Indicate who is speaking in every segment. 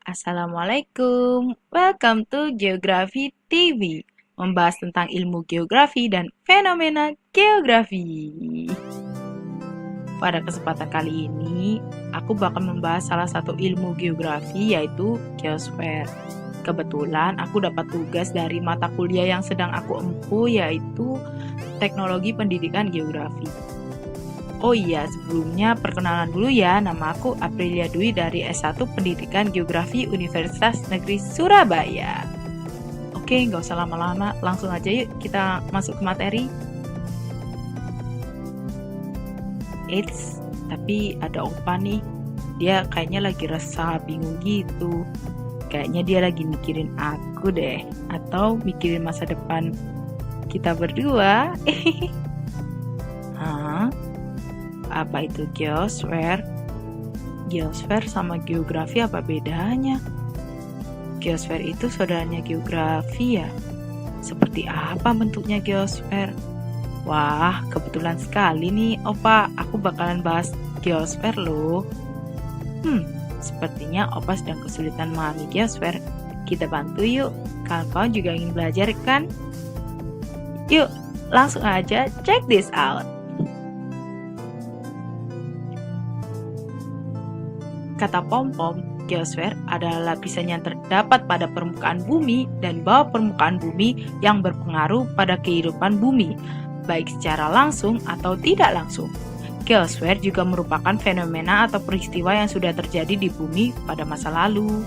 Speaker 1: Assalamualaikum, welcome to Geografi TV, membahas tentang ilmu geografi dan fenomena geografi. Pada kesempatan kali ini, aku bakal membahas salah satu ilmu geografi yaitu geosfer. Kebetulan aku dapat tugas dari mata kuliah yang sedang aku empu yaitu teknologi pendidikan geografi. Oh iya, sebelumnya perkenalan dulu ya, nama aku Aprilia Dwi dari S1 Pendidikan Geografi Universitas Negeri Surabaya. Oke, nggak usah lama-lama, langsung aja yuk kita masuk ke materi. Eits, tapi ada Opa nih, dia kayaknya lagi resah, bingung gitu. Kayaknya dia lagi mikirin aku deh, atau mikirin masa depan kita berdua. Hah? Apa itu geosfer? Geosfer sama geografi apa bedanya? Geosfer itu saudaranya geografi ya? Seperti apa bentuknya geosfer? Wah, kebetulan sekali nih Opa, aku bakalan bahas geosfer loh. Sepertinya Opa sedang kesulitan memahami geosfer. Kita bantu yuk, kalau juga ingin belajar kan? Yuk, langsung aja check this out. Kata Pom-Pom, geosfer adalah lapisan yang terdapat pada permukaan bumi dan bawah permukaan bumi yang berpengaruh pada kehidupan bumi, baik secara langsung atau tidak langsung. Geosfer juga merupakan fenomena atau peristiwa yang sudah terjadi di bumi pada masa lalu.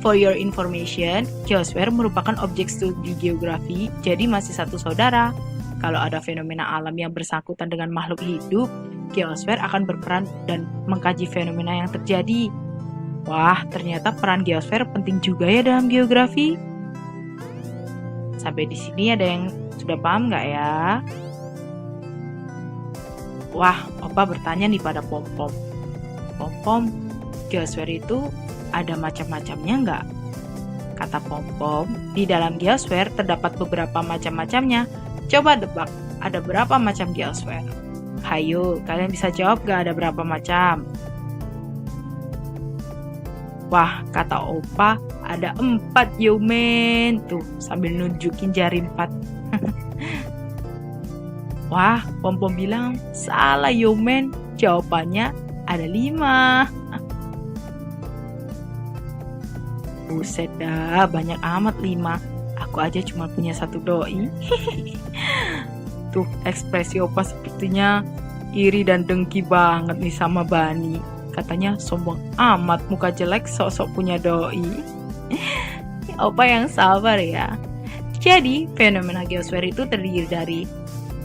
Speaker 1: For your information, geosfer merupakan objek studi geografi, jadi masih satu saudara. Kalau ada fenomena alam yang bersangkutan dengan makhluk hidup, geosfer akan berperan dan mengkaji fenomena yang terjadi. Wah, ternyata peran geosfer penting juga ya dalam geografi. Sampai di sini ada yang sudah paham nggak ya? Wah, Opa bertanya nih pada Pom-Pom. Pom-Pom, geosfer itu ada macam-macamnya nggak? Kata Pom-Pom, di dalam geosfer terdapat beberapa macam-macamnya. Coba tebak, ada berapa macam geosfer? Hayo, kalian bisa jawab gak ada berapa macam? Wah, kata Opa, ada 4 yo men. Tuh, sambil nunjukin jari 4. Wah, Pom-Pom bilang, salah yo men. Jawabannya ada 5. Buset dah, banyak amat 5. Aku aja cuma punya 1 doi. Tuh, ekspresi Opa sepertinya iri dan dengki banget nih sama Bani. Katanya sombong amat, muka jelek sok-sok punya doi. Opa yang sabar ya. Jadi, fenomena geosfer itu terdiri dari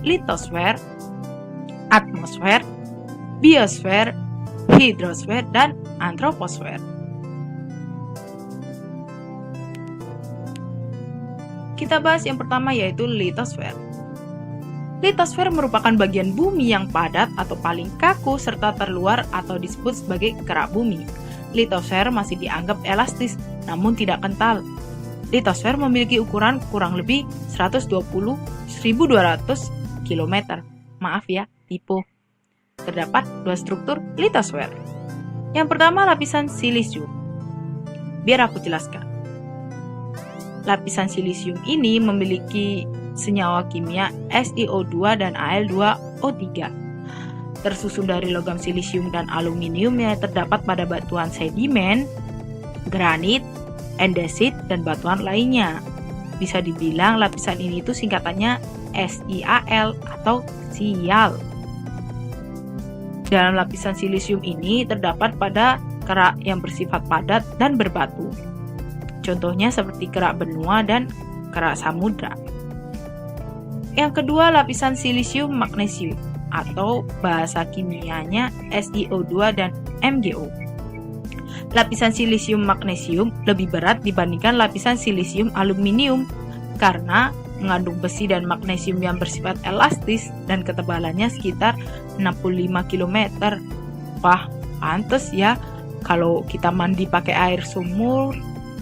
Speaker 1: litosfer, atmosfer, biosfer, hidrosfer, dan antroposfer. Kita bahas yang pertama yaitu litosfer. Litosfer merupakan bagian bumi yang padat atau paling kaku serta terluar atau disebut sebagai kerak bumi. Litosfer masih dianggap elastis namun tidak kental. Litosfer memiliki ukuran kurang lebih 120-1200 km. Maaf ya, tipu. Terdapat 2 struktur litosfer. Yang pertama lapisan silisium. Biar aku jelaskan. Lapisan silisium ini memiliki senyawa kimia SiO2 dan Al2O3. Tersusun dari logam silisium dan aluminium yang terdapat pada batuan sedimen, granit, andesit, dan batuan lainnya. Bisa dibilang lapisan ini itu singkatannya SiAl atau sial. Dalam lapisan silisium ini terdapat pada kerak yang bersifat padat dan berbatu. Contohnya seperti kerak benua dan kerak samudra. Yang kedua, lapisan silisium magnesium atau bahasa kimianya SiO2 dan MgO. Lapisan silisium magnesium lebih berat dibandingkan lapisan silisium aluminium karena mengandung besi dan magnesium yang bersifat elastis dan ketebalannya sekitar 65 km. Wah, pantes ya kalau kita mandi pakai air sumur,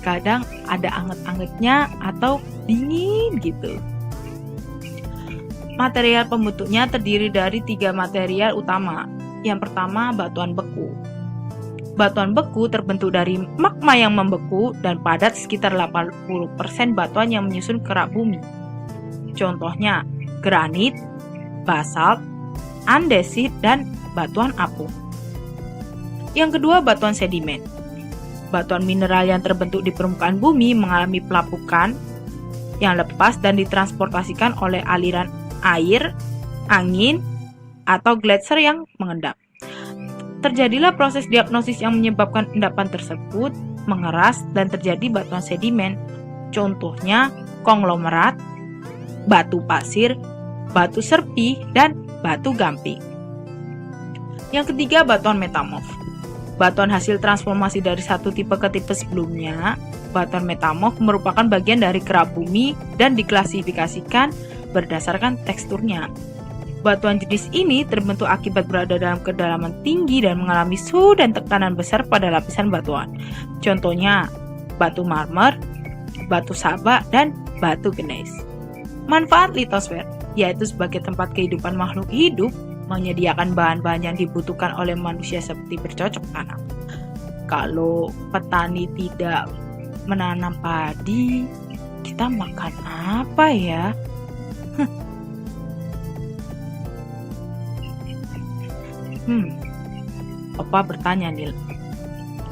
Speaker 1: kadang ada anget-angetnya atau dingin gitu. Material pembentuknya terdiri dari 3 material utama. Yang pertama, batuan beku. Batuan beku terbentuk dari magma yang membeku dan padat sekitar 80% batuan yang menyusun kerak bumi. Contohnya, granit, basalt, andesit, dan batuan apung. Yang kedua, batuan sedimen. Batuan mineral yang terbentuk di permukaan bumi mengalami pelapukan yang lepas dan ditransportasikan oleh aliran air, angin, atau gletser yang mengendap. Terjadilah proses diagnosis yang menyebabkan endapan tersebut mengeras dan terjadi batuan sedimen. Contohnya konglomerat, batu pasir, batu serpi, dan batu gamping. Yang ketiga, batuan metamorf. Batuan hasil transformasi dari satu tipe ke tipe sebelumnya. Batuan metamorf merupakan bagian dari kerak bumi dan diklasifikasikan berdasarkan teksturnya. Batuan jenis ini terbentuk akibat berada dalam kedalaman tinggi dan mengalami suhu dan tekanan besar pada lapisan batuan. Contohnya, batu marmer, batu saba, dan batu gneiss. Manfaat litosfer, yaitu sebagai tempat kehidupan makhluk hidup, menyediakan bahan-bahan yang dibutuhkan oleh manusia seperti bercocok tanam. Kalau petani tidak menanam padi, kita makan apa ya? Opa bertanya nih,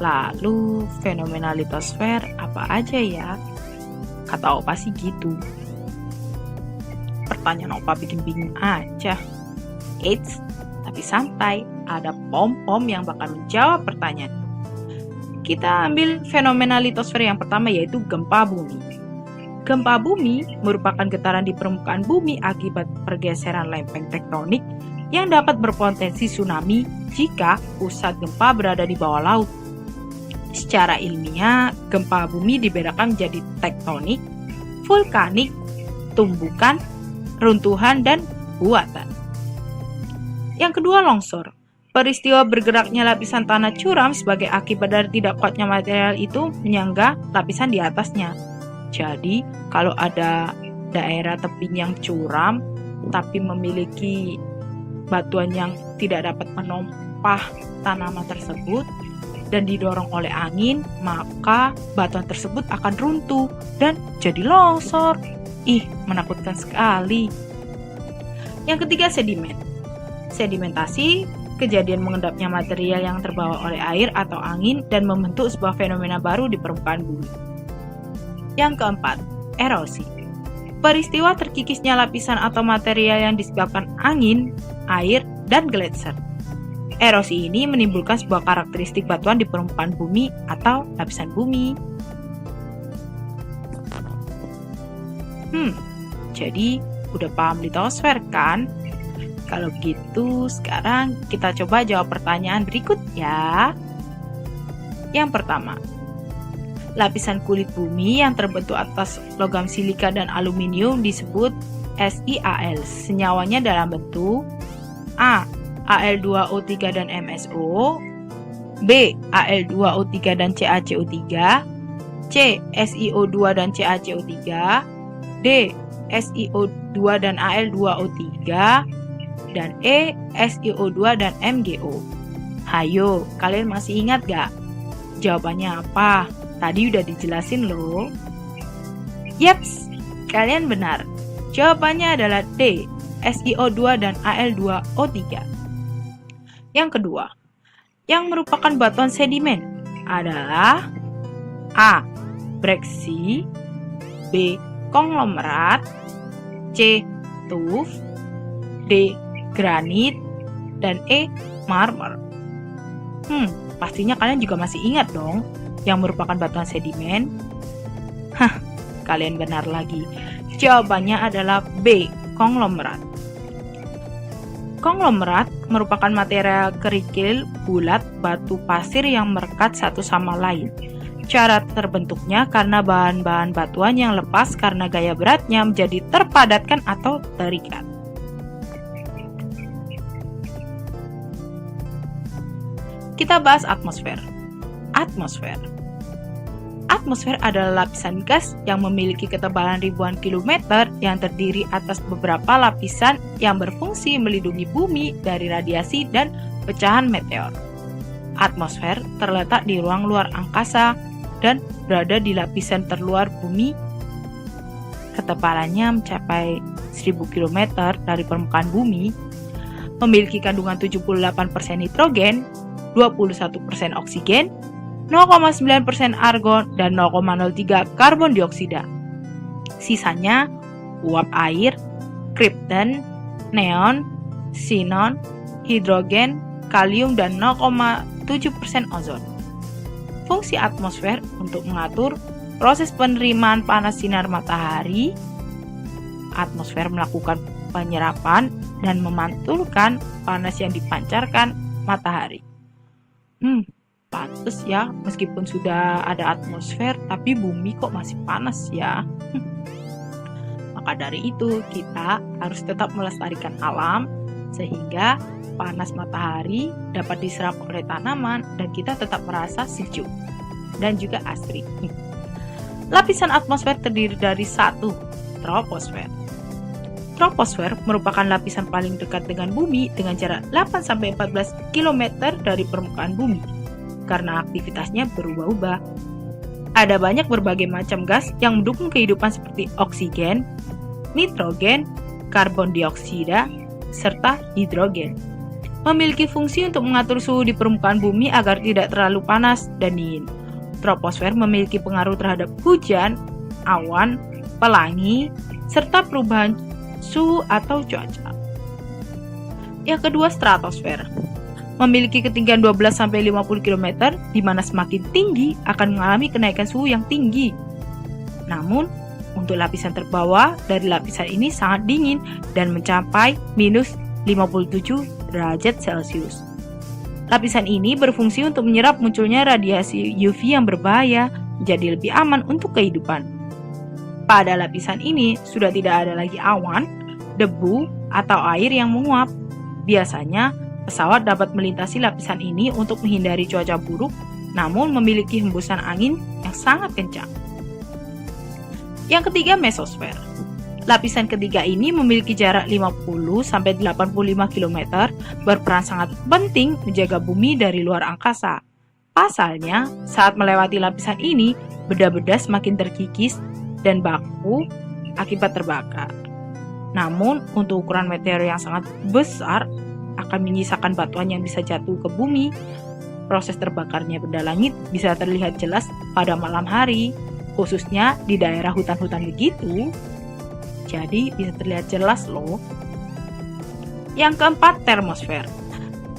Speaker 1: lalu fenomena litosfer apa aja ya? Kata Opa sih gitu. Pertanyaan Opa bikin bingung aja. Eits, tapi santai, ada pom-pom yang bakal menjawab pertanyaan. Kita ambil fenomena litosfer yang pertama, yaitu gempa bumi. Gempa bumi merupakan getaran di permukaan bumi akibat pergeseran lempeng tektonik yang dapat berpotensi tsunami jika pusat gempa berada di bawah laut. Secara ilmiah, gempa bumi dibedakan menjadi tektonik, vulkanik, tumbukan, runtuhan, dan buatan. Yang kedua, longsor. Peristiwa bergeraknya lapisan tanah curam sebagai akibat dari tidak kuatnya material itu menyangga lapisan di atasnya. Jadi, kalau ada daerah tebing yang curam tapi memiliki batuan yang tidak dapat menompah tanaman tersebut dan didorong oleh angin, maka batuan tersebut akan runtuh dan jadi longsor. Menakutkan sekali. Yang ketiga, sedimen. Sedimentasi, kejadian mengendapnya material yang terbawa oleh air atau angin dan membentuk sebuah fenomena baru di permukaan bumi. Yang keempat, erosi. Peristiwa terkikisnya lapisan atau material yang disebabkan angin, air, dan gletser. Erosi ini menimbulkan sebuah karakteristik batuan di permukaan bumi atau lapisan bumi. Jadi udah paham litosfer kan? Kalau begitu, sekarang kita coba jawab pertanyaan berikut ya. Yang pertama, lapisan kulit bumi yang terbentuk atas logam silika dan aluminium disebut SiAl. Senyawanya dalam bentuk A. Al2O3 dan MsO, B. Al2O3 dan CaCO3, C. SiO2 dan CaCO3, D. SiO2 dan Al2O3, dan E. SiO2 dan MgO. Hayo, kalian masih ingat gak? Jawabannya apa? Tadi udah dijelasin loh. Yaps, kalian benar. Jawabannya adalah D. SiO2 dan Al2O3. Yang kedua, yang merupakan batuan sedimen adalah A. Breksi, B. Konglomerat, C. Tuf, D. Granit, dan E. Marmer. Pastinya kalian juga masih ingat dong yang merupakan batuan sedimen. Kalian benar lagi. Jawabannya adalah B. Konglomerat. Konglomerat merupakan material kerikil bulat batu pasir yang merekat satu sama lain. Cara terbentuknya karena bahan-bahan batuan yang lepas karena gaya beratnya menjadi terpadatkan atau terikat. Kita bahas atmosfer. Atmosfer adalah lapisan gas yang memiliki ketebalan ribuan kilometer yang terdiri atas beberapa lapisan yang berfungsi melindungi bumi dari radiasi dan pecahan meteor. Atmosfer terletak di ruang luar angkasa dan berada di lapisan terluar bumi. Ketebalannya mencapai 1000 km dari permukaan bumi, memiliki kandungan 78% nitrogen, 21% oksigen, 0,9% argon, dan 0,03 karbon dioksida. Sisanya uap air, krypton, neon, xenon, hidrogen, kalium, dan 0,7% ozon. Fungsi atmosfer untuk mengatur proses penerimaan panas sinar matahari. Atmosfer melakukan penyerapan dan memantulkan panas yang dipancarkan matahari. Pantes ya, meskipun sudah ada atmosfer, tapi bumi kok masih panas ya. Maka dari itu, kita harus tetap melestarikan alam, sehingga panas matahari dapat diserap oleh tanaman dan kita tetap merasa sejuk dan juga asri. Lapisan atmosfer terdiri dari 1. Troposfer. Troposfer merupakan lapisan paling dekat dengan bumi dengan jarak 8-14 km dari permukaan bumi karena aktivitasnya berubah-ubah. Ada banyak berbagai macam gas yang mendukung kehidupan seperti oksigen, nitrogen, karbon dioksida, serta hidrogen. Memiliki fungsi untuk mengatur suhu di permukaan bumi agar tidak terlalu panas dan dingin. Troposfer memiliki pengaruh terhadap hujan, awan, pelangi, serta perubahan suhu atau cuaca. Yang kedua, stratosfer. Memiliki ketinggian 12-50 km, di mana semakin tinggi akan mengalami kenaikan suhu yang tinggi. Namun, untuk lapisan terbawah dari lapisan ini sangat dingin dan mencapai minus 57 derajat Celcius. Lapisan ini berfungsi untuk menyerap munculnya radiasi UV yang berbahaya, menjadi lebih aman untuk kehidupan. Pada lapisan ini sudah tidak ada lagi awan, debu, atau air yang menguap. Biasanya, pesawat dapat melintasi lapisan ini untuk menghindari cuaca buruk, namun memiliki hembusan angin yang sangat kencang. Yang ketiga, mesosfer. Lapisan ketiga ini memiliki jarak 50-85 km, berperan sangat penting menjaga bumi dari luar angkasa. Pasalnya, saat melewati lapisan ini, benda-benda semakin terkikis dan baku akibat terbakar. Namun, untuk ukuran meteor yang sangat besar, akan menyisakan batuan yang bisa jatuh ke bumi. Proses terbakarnya benda langit bisa terlihat jelas pada malam hari, khususnya di daerah hutan-hutan begitu. Jadi bisa terlihat jelas loh. Yang keempat, termosfer.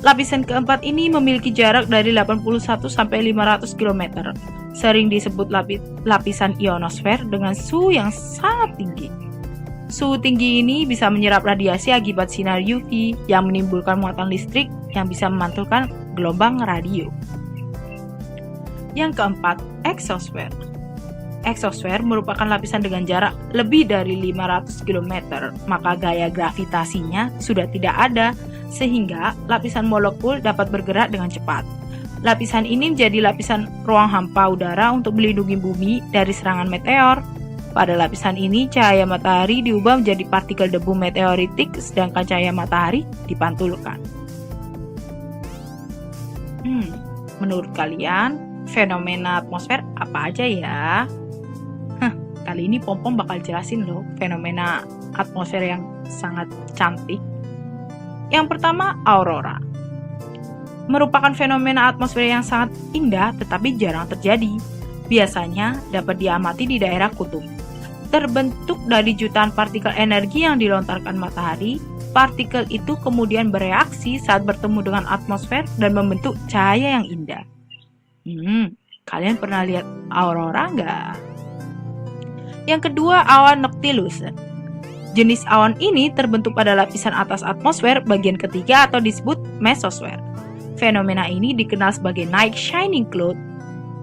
Speaker 1: Lapisan keempat ini memiliki jarak dari 81-500 km. Sering disebut lapisan ionosfer dengan suhu yang sangat tinggi. Suhu tinggi ini bisa menyerap radiasi akibat sinar UV yang menimbulkan muatan listrik yang bisa memantulkan gelombang radio. Yang keempat, eksosfer. Eksosfer merupakan lapisan dengan jarak lebih dari 500 km, maka gaya gravitasinya sudah tidak ada, sehingga lapisan molekul dapat bergerak dengan cepat. Lapisan ini menjadi lapisan ruang hampa udara untuk melindungi bumi dari serangan meteor. Pada lapisan ini, cahaya matahari diubah menjadi partikel debu meteoritik, sedangkan cahaya matahari dipantulkan. Menurut kalian, fenomena atmosfer apa aja ya? Kali ini Pom-Pom bakal jelasin loh fenomena atmosfer yang sangat cantik. Yang pertama, aurora. Merupakan fenomena atmosfer yang sangat indah tetapi jarang terjadi. Biasanya dapat diamati di daerah kutub. Terbentuk dari jutaan partikel energi yang dilontarkan matahari. Partikel itu kemudian bereaksi saat bertemu dengan atmosfer dan membentuk cahaya yang indah. Kalian pernah lihat aurora nggak? Yang kedua, awan noctilus. Jenis awan ini terbentuk pada lapisan atas atmosfer bagian ketiga atau disebut mesosfer. Fenomena ini dikenal sebagai night shining cloud.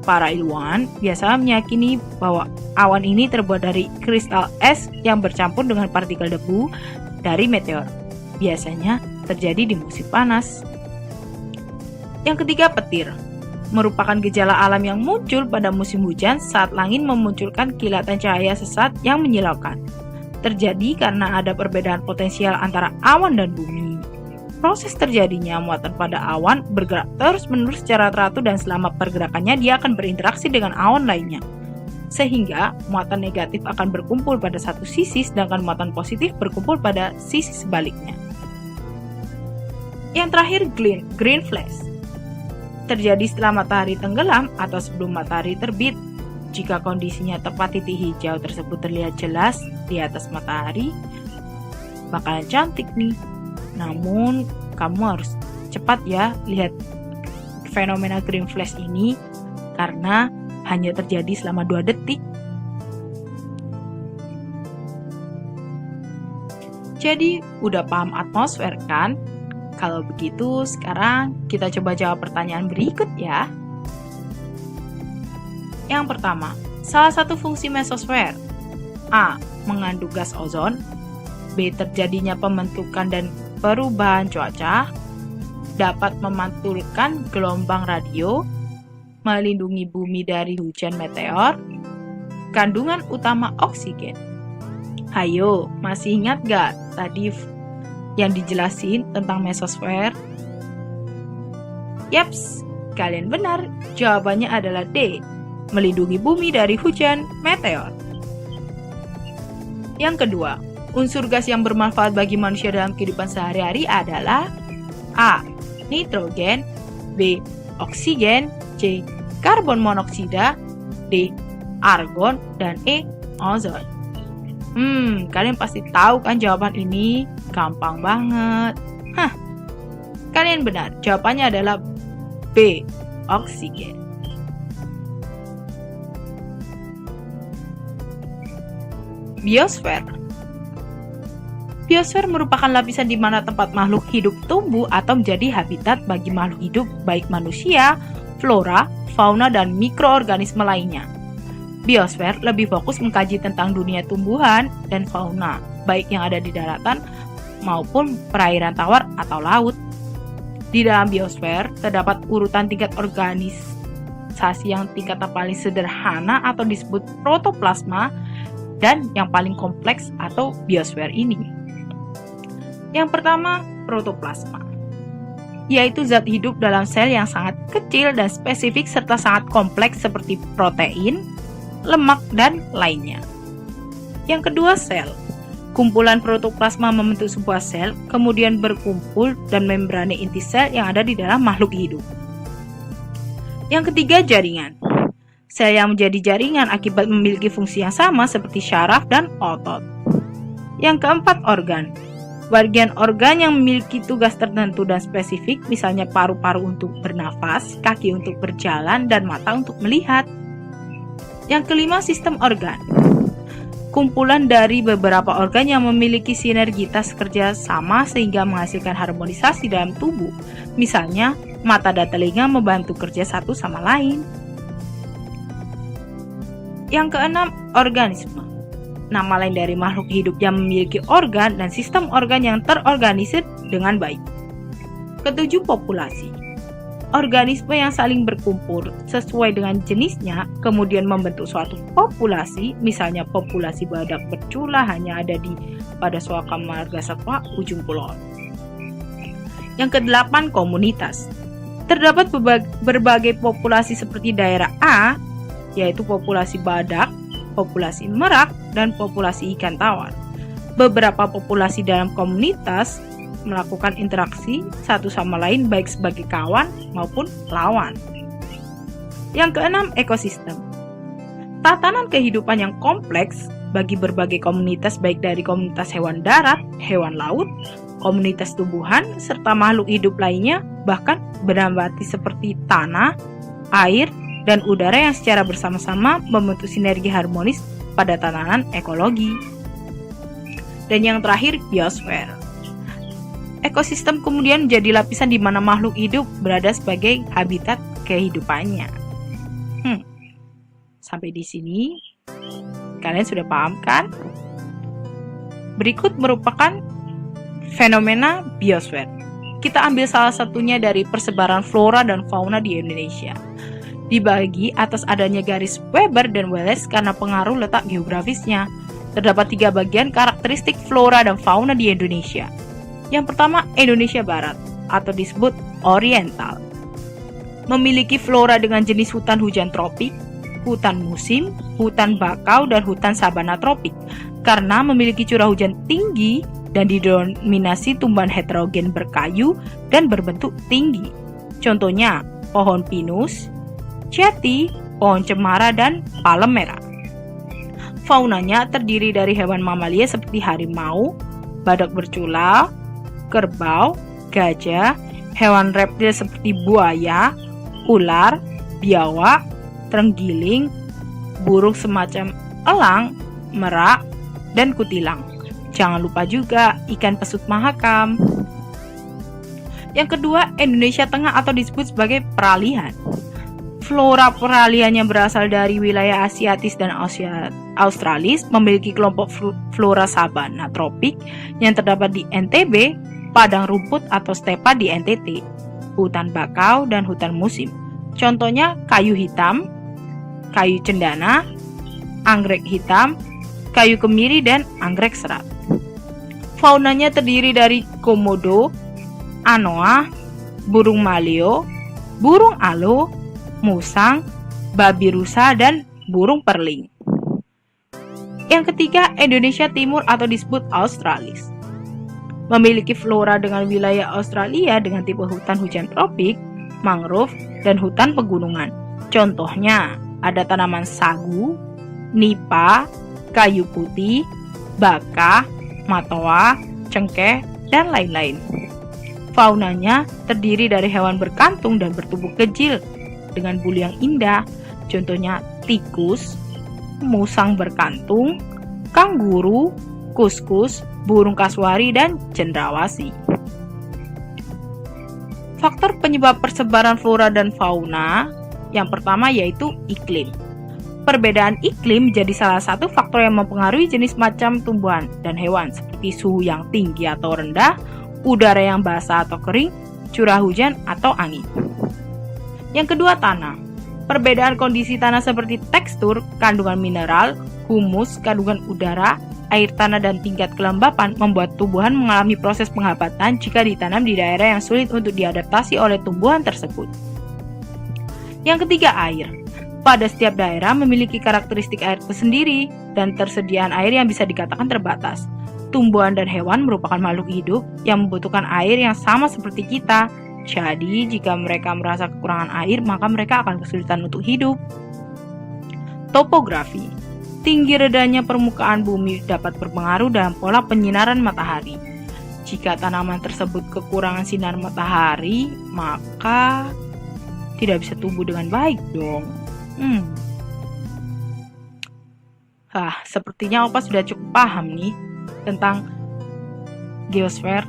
Speaker 1: Para ilmuwan biasa meyakini bahwa awan ini terbuat dari kristal es yang bercampur dengan partikel debu dari meteor. Biasanya terjadi di musim panas. Yang ketiga, petir. Merupakan gejala alam yang muncul pada musim hujan saat langit memunculkan kilatan cahaya sesat yang menyilaukan. Terjadi karena ada perbedaan potensial antara awan dan bumi. proses terjadinya muatan pada awan bergerak terus-menerus secara teratur dan selama pergerakannya dia akan berinteraksi dengan awan lainnya. Sehingga muatan negatif akan berkumpul pada satu sisi sedangkan muatan positif berkumpul pada sisi sebaliknya. Yang terakhir, green flash. Terjadi setelah matahari tenggelam atau sebelum matahari terbit. Jika kondisinya tepat titik hijau tersebut terlihat jelas di atas matahari, bakalan cantik nih. Namun, kamu harus cepat ya lihat fenomena green flash ini karena hanya terjadi selama 2 detik. Jadi, udah paham atmosfer kan? Kalau begitu, sekarang kita coba jawab pertanyaan berikut ya. Yang pertama, salah satu fungsi mesosfer. A. Mengandung gas ozon. B. Terjadinya pembentukan dan perubahan cuaca. Dapat memantulkan gelombang radio. Melindungi bumi dari hujan meteor. Kandungan utama oksigen. Hayo, masih ingat gak tadi yang dijelasin tentang mesosfer? Yaps, kalian benar. Jawabannya adalah D. Melindungi bumi dari hujan meteor. Yang kedua, unsur gas yang bermanfaat bagi manusia dalam kehidupan sehari-hari adalah A. Nitrogen. B. Oksigen. C. Karbon monoksida. D. Argon. Dan E. Ozon. Kalian pasti tahu kan jawaban ini? Gampang banget. Kalian benar. Jawabannya adalah B. Oksigen. Biosfer. Biosfer merupakan lapisan di mana tempat makhluk hidup tumbuh atau menjadi habitat bagi makhluk hidup baik manusia, flora, fauna, dan mikroorganisme lainnya. Biosfer lebih fokus mengkaji tentang dunia tumbuhan dan fauna, baik yang ada di daratan maupun perairan tawar atau laut. Di dalam biosfer terdapat urutan tingkat organisasi yang tingkatnya paling sederhana atau disebut protoplasma dan yang paling kompleks atau biosfer ini. Yang pertama, protoplasma, yaitu zat hidup dalam sel yang sangat kecil dan spesifik serta sangat kompleks seperti protein, lemak, dan lainnya. Yang kedua, sel. Kumpulan protoplasma membentuk sebuah sel, kemudian berkumpul dan membrane inti sel yang ada di dalam makhluk hidup. Yang ketiga, jaringan. Sel yang menjadi jaringan akibat memiliki fungsi yang sama seperti syaraf dan otot. Yang keempat, organ. Bagian organ yang memiliki tugas tertentu dan spesifik, misalnya paru-paru untuk bernafas, kaki untuk berjalan, dan mata untuk melihat. Yang kelima, sistem organ. Kumpulan dari beberapa organ yang memiliki sinergitas kerja sama sehingga menghasilkan harmonisasi dalam tubuh. Misalnya, mata dan telinga membantu kerja satu sama lain. Yang keenam, organisme. Nama lain dari makhluk hidup yang memiliki organ dan sistem organ yang terorganisir dengan baik. Ketujuh, populasi. Organisme yang saling berkumpul sesuai dengan jenisnya, kemudian membentuk suatu populasi, misalnya populasi badak bercula hanya ada pada suaka marga satwa ujung kulon. Yang kedelapan, komunitas. Terdapat berbagai populasi seperti daerah A, yaitu populasi badak, populasi merak, dan populasi ikan tawar. Beberapa populasi dalam komunitas melakukan interaksi satu sama lain baik sebagai kawan maupun lawan. Yang keenam, ekosistem. Tatanan kehidupan yang kompleks bagi berbagai komunitas baik dari komunitas hewan darat, hewan laut, komunitas tumbuhan, serta makhluk hidup lainnya, bahkan bernabati seperti tanah, air, dan udara yang secara bersama-sama membentuk sinergi harmonis pada tatanan ekologi. Dan yang terakhir, biosfer. Ekosistem kemudian menjadi lapisan di mana makhluk hidup berada sebagai habitat kehidupannya. Sampai di sini, kalian sudah paham kan? Berikut merupakan fenomena biosfer. Kita ambil salah satunya dari persebaran flora dan fauna di Indonesia. Dibagi atas adanya garis Weber dan Wallace karena pengaruh letak geografisnya. Terdapat 3 bagian karakteristik flora dan fauna di Indonesia. Yang pertama, Indonesia Barat atau disebut Oriental. Memiliki flora dengan jenis hutan hujan tropik, hutan musim, hutan bakau, dan hutan sabana tropik karena memiliki curah hujan tinggi dan didominasi tumbuhan heterogen berkayu dan berbentuk tinggi. Contohnya, pohon pinus, jati, pohon cemara, dan palem merah. Faunanya terdiri dari hewan mamalia seperti harimau, badak bercula, kerbau, gajah, hewan reptil seperti buaya, ular, biawak, terenggiling, burung semacam elang, merak, dan kutilang. Jangan lupa juga ikan pesut mahakam. Yang kedua, Indonesia Tengah atau disebut sebagai peralihan. Flora peralihan yang berasal dari wilayah Asiatis dan Australis memiliki kelompok flora sabana tropik yang terdapat di NTB, padang rumput atau stepa di NTT, hutan bakau, dan hutan musim. Contohnya kayu hitam, kayu cendana, anggrek hitam, kayu kemiri, dan anggrek serat. Faunanya terdiri dari komodo, anoa, burung maleo, burung alo, musang, babi rusa, dan burung perling. Yang ketiga, Indonesia Timur atau disebut Australis. Memiliki flora dengan wilayah Australia dengan tipe hutan hujan tropik, mangrove, dan hutan pegunungan. Contohnya, ada tanaman sagu, nipa, kayu putih, baka, matoa, cengkeh, dan lain-lain. Faunanya terdiri dari hewan berkantung dan bertubuh kecil dengan bulu yang indah. Contohnya tikus, musang berkantung, kanguru, kuskus, burung kasuari, dan cendrawasih. Faktor penyebab persebaran flora dan fauna yang pertama yaitu iklim. Perbedaan iklim menjadi salah satu faktor yang mempengaruhi jenis macam tumbuhan dan hewan seperti suhu yang tinggi atau rendah, udara yang basah atau kering, curah hujan atau angin. Yang kedua, tanah. Perbedaan kondisi tanah seperti tekstur, kandungan mineral, humus, kandungan udara, air tanah, dan tingkat kelembapan membuat tumbuhan mengalami proses penghambatan jika ditanam di daerah yang sulit untuk diadaptasi oleh tumbuhan tersebut. Yang ketiga, air. Pada setiap daerah memiliki karakteristik air tersendiri dan tersediaan air yang bisa dikatakan terbatas. Tumbuhan dan hewan merupakan makhluk hidup yang membutuhkan air yang sama seperti kita. Jadi, jika mereka merasa kekurangan air, maka mereka akan kesulitan untuk hidup. Topografi. Tinggi redahnya permukaan bumi dapat berpengaruh dalam pola penyinaran matahari. Jika tanaman tersebut kekurangan sinar matahari, maka tidak bisa tumbuh dengan baik dong. Sepertinya Opa sudah cukup paham nih tentang geosfer.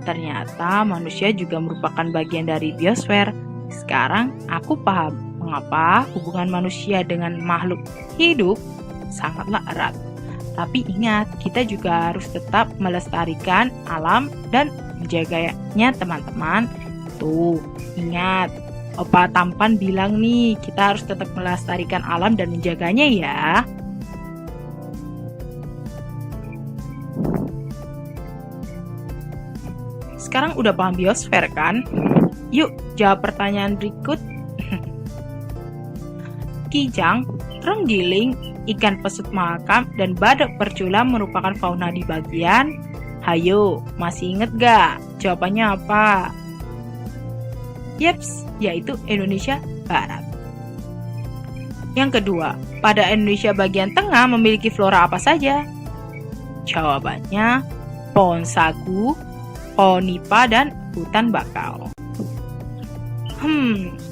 Speaker 1: Ternyata manusia juga merupakan bagian dari biosfer. Sekarang aku paham mengapa hubungan manusia dengan makhluk hidup sangatlah erat. Tapi ingat, kita juga harus tetap melestarikan alam dan menjaganya, teman-teman. Tuh, ingat, Opa Tampan bilang nih, kita harus tetap melestarikan alam dan menjaganya ya. Sekarang udah paham biosfer kan? Yuk, jawab pertanyaan berikut. Kijang, terenggiling, ikan pesut mahakam, dan badak bercula merupakan fauna di bagian. Hayo, masih inget gak? Jawabannya apa? Yeps, yaitu Indonesia Barat. Yang kedua, pada Indonesia bagian tengah memiliki flora apa saja? Jawabannya, pohon sagu, pohon nipa, dan hutan bakau.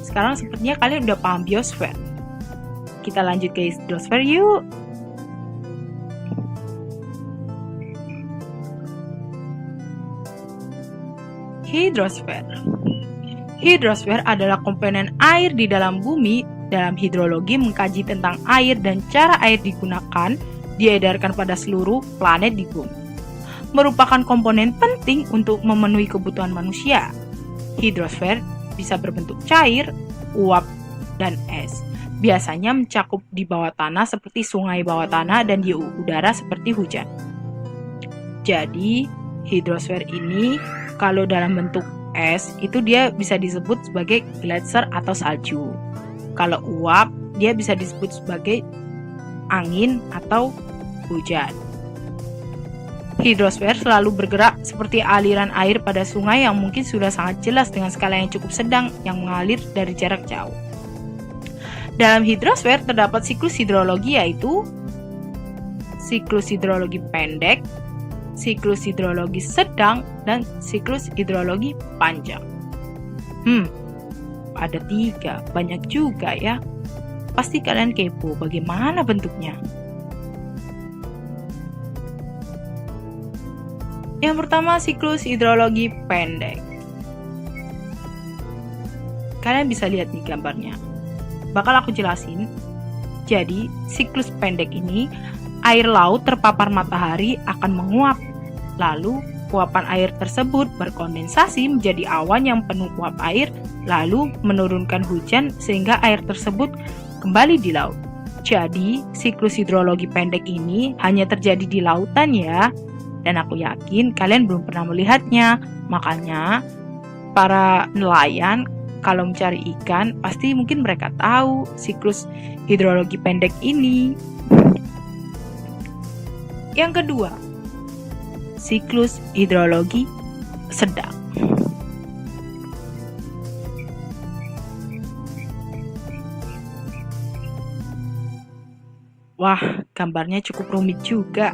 Speaker 1: Sekarang sepertinya kalian udah paham biosfer. Kita lanjut ke hidrosfer yuk. Hidrosfer. Hidrosfer adalah komponen air di dalam bumi. Dalam hidrologi mengkaji tentang air dan cara air digunakan, diedarkan pada seluruh planet di bumi. Merupakan komponen penting untuk memenuhi kebutuhan manusia. Hidrosfer bisa berbentuk cair, uap, dan es. Biasanya mencakup di bawah tanah seperti sungai bawah tanah dan di udara seperti hujan. Jadi, hidrosfer ini kalau dalam bentuk es itu dia bisa disebut sebagai gletser atau salju. Kalau uap, dia bisa disebut sebagai angin atau hujan. Hidrosfer selalu bergerak seperti aliran air pada sungai yang mungkin sudah sangat jelas dengan skala yang cukup sedang yang mengalir dari jarak jauh. Dalam hidrosfer terdapat siklus hidrologi, yaitu siklus hidrologi pendek, siklus hidrologi sedang, dan siklus hidrologi panjang. Ada 3, banyak juga ya. Pasti kalian kepo bagaimana bentuknya. Yang pertama, siklus hidrologi pendek. Kalian bisa lihat nih gambarnya. Bakal aku jelasin. Jadi, siklus pendek ini, air laut terpapar matahari akan menguap. Lalu, uapan air tersebut berkondensasi menjadi awan yang penuh uap air, lalu menurunkan hujan sehingga air tersebut kembali di laut. Jadi, siklus hidrologi pendek ini hanya terjadi di lautan ya. Dan aku yakin kalian belum pernah melihatnya. Makanya, para nelayan kalau mencari ikan, pasti mungkin mereka tahu siklus hidrologi pendek ini. Yang kedua, siklus hidrologi sedang. Wah, gambarnya cukup rumit juga.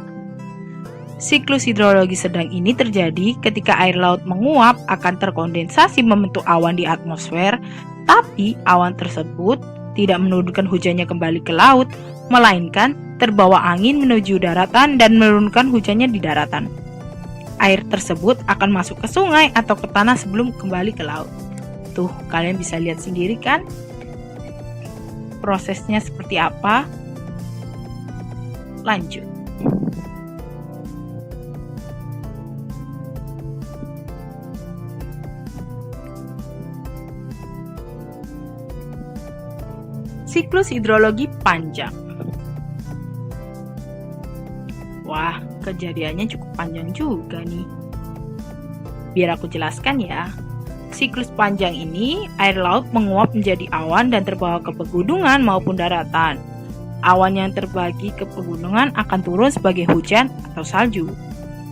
Speaker 1: Siklus hidrologi sedang ini terjadi ketika air laut menguap akan terkondensasi membentuk awan di atmosfer, tapi awan tersebut tidak menurunkan hujannya kembali ke laut, melainkan terbawa angin menuju daratan dan menurunkan hujannya di daratan. Air tersebut akan masuk ke sungai atau ke tanah sebelum kembali ke laut. Tuh, kalian bisa lihat sendiri kan? Prosesnya seperti apa? Lanjut. Siklus hidrologi panjang. Wah, kejadiannya cukup panjang juga nih. Biar aku jelaskan ya. Siklus panjang ini, air laut menguap menjadi awan dan terbawa ke pegunungan maupun daratan. Awan yang terbagi ke pegunungan akan turun sebagai hujan atau salju.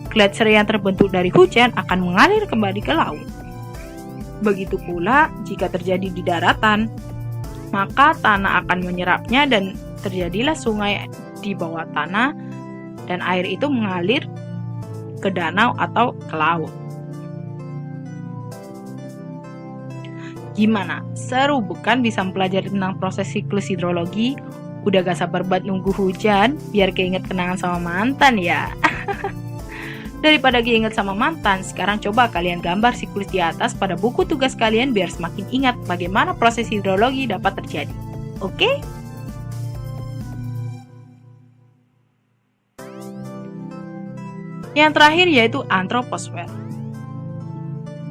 Speaker 1: Gletser yang terbentuk dari hujan akan mengalir kembali ke laut. Begitu pula jika terjadi di daratan, maka tanah akan menyerapnya dan terjadilah sungai di bawah tanah dan air itu mengalir ke danau atau ke laut. Gimana? Seru bukan bisa mempelajari tentang proses siklus hidrologi? Udah gak sabar banget nunggu hujan biar keinget kenangan sama mantan ya. Daripada keinget sama mantan, sekarang coba kalian gambar siklus di atas pada buku tugas kalian biar semakin ingat bagaimana proses hidrologi dapat terjadi. Oke? Yang terakhir yaitu antroposfer.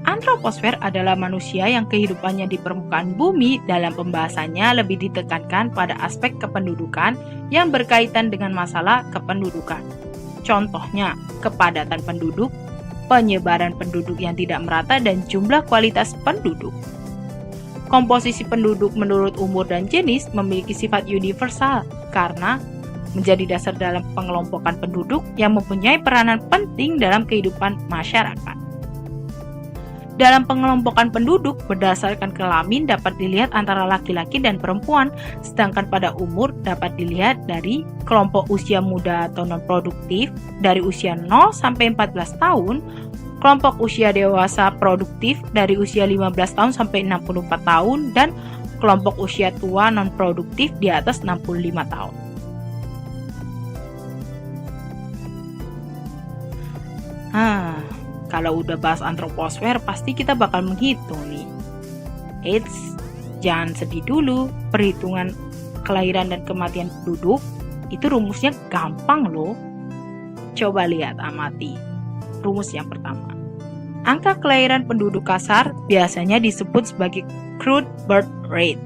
Speaker 1: Antroposfer adalah manusia yang kehidupannya di permukaan bumi. Dalam pembahasannya lebih ditekankan pada aspek kependudukan yang berkaitan dengan masalah kependudukan. Contohnya, kepadatan penduduk, penyebaran penduduk yang tidak merata, dan jumlah kualitas penduduk. Komposisi penduduk menurut umur dan jenis memiliki sifat universal karena menjadi dasar dalam pengelompokan penduduk yang mempunyai peranan penting dalam kehidupan masyarakat. Dalam pengelompokan penduduk berdasarkan kelamin dapat dilihat antara laki-laki dan perempuan, sedangkan pada umur dapat dilihat dari kelompok usia muda atau non-produktif dari usia 0 sampai 14 tahun, kelompok usia dewasa produktif dari usia 15 tahun sampai 64 tahun, dan kelompok usia tua non-produktif di atas 65 tahun. Kalau udah bahas antroposfer, pasti kita bakal menghitung nih. Eits, jangan sedih dulu. Perhitungan kelahiran dan kematian penduduk itu rumusnya gampang loh. Coba lihat, amati. Rumus yang pertama. Angka kelahiran penduduk kasar biasanya disebut sebagai crude birth rate.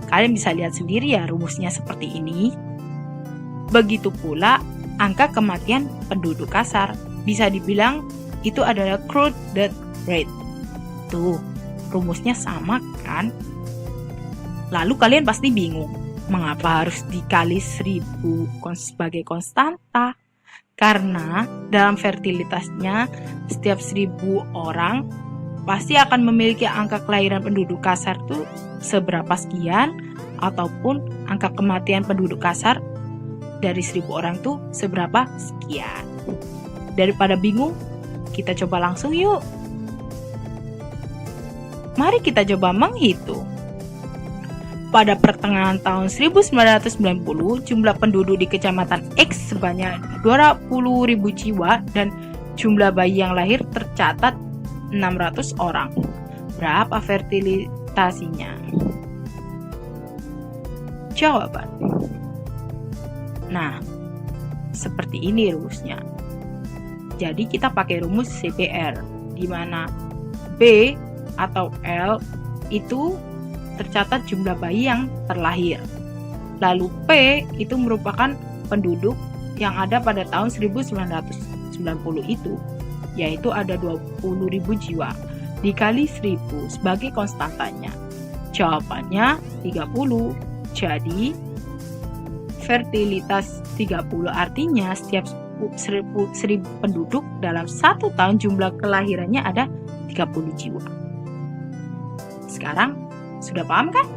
Speaker 1: Kalian bisa lihat sendiri ya rumusnya seperti ini. Begitu pula angka kematian penduduk kasar Bisa dibilang itu adalah crowded rate. Tuh, rumusnya sama kan? Lalu kalian pasti bingung, mengapa harus dikali 1000 sebagai konstanta? Karena dalam fertilitasnya, setiap 1000 orang pasti akan memiliki angka kelahiran penduduk kasar tuh seberapa sekian, ataupun angka kematian penduduk kasar dari 1000 orang tuh seberapa sekian. Daripada bingung, kita coba langsung yuk. Mari kita coba menghitung. Pada pertengahan tahun 1990, jumlah penduduk di Kecamatan X sebanyak 20.000 jiwa dan jumlah bayi yang lahir tercatat 600 orang. Berapa fertilitasinya? Jawaban. Nah, seperti ini rumusnya. Jadi kita pakai rumus CPR, di mana B atau L itu tercatat jumlah bayi yang terlahir. Lalu P itu merupakan penduduk yang ada pada tahun 1990 itu, yaitu ada 20.000 jiwa, dikali 1000 sebagai konstantanya. Jawabannya 30. Jadi fertilitas 30 artinya setiap 1000 penduduk dalam 1 tahun jumlah kelahirannya ada 30 jiwa. Sekarang sudah paham kan?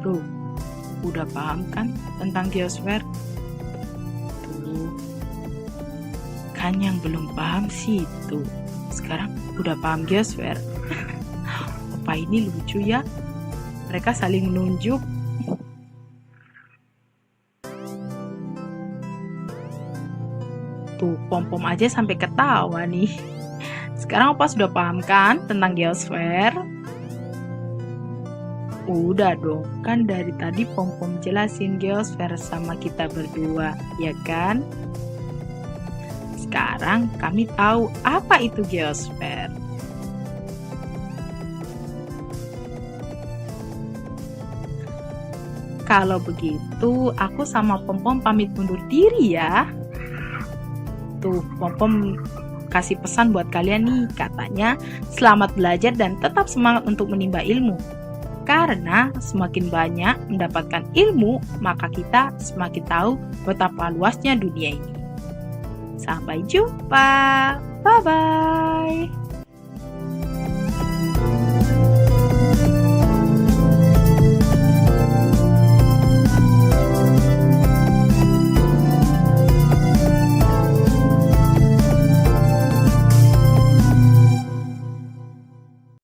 Speaker 1: Tuh, udah paham kan tentang geosfer? Tuh, kan yang belum paham sih itu. Sekarang udah paham geosfer. Opa ini lucu ya. Mereka saling menunjuk. Tuh, pom-pom aja sampai ketawa nih. Sekarang Opa sudah paham kan tentang geosfer? Udah dong, kan dari tadi pom-pom jelasin geosfer sama kita berdua, ya kan? Sekarang kami tahu apa itu geosfer. Kalau begitu, aku sama pom-pom pamit undur diri ya. Tuh, pom-pom kasih pesan buat kalian nih, katanya selamat belajar dan tetap semangat untuk menimba ilmu. Karena semakin banyak mendapatkan ilmu, maka kita semakin tahu betapa luasnya dunia ini. Sampai jumpa, bye-bye.